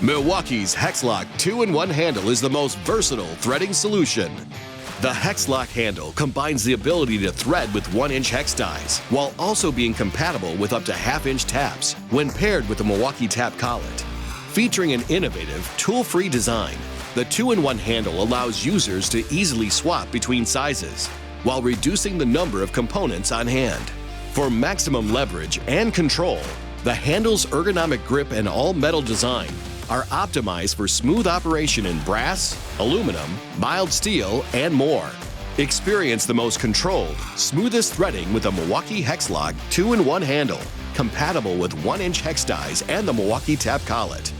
Milwaukee's Hex-LOK 2-in-1 handle is the most versatile threading solution. The Hex-LOK handle combines the ability to thread with 1-inch hex dies while also being compatible with up to half-inch taps when paired with the MILWAUKEE Tap Collet. Featuring an innovative, tool-free design, the 2-in-1 handle allows users to easily swap between sizes while reducing the number of components on hand. For maximum leverage and control, the handle's ergonomic grip and all-metal design are optimized for smooth operation in brass, aluminum, mild steel, and more. Experience the most controlled, smoothest threading with the MILWAUKEE Hex-LOK 2-in-1 handle, compatible with 1-inch hex dies and the MILWAUKEE Tap Collet.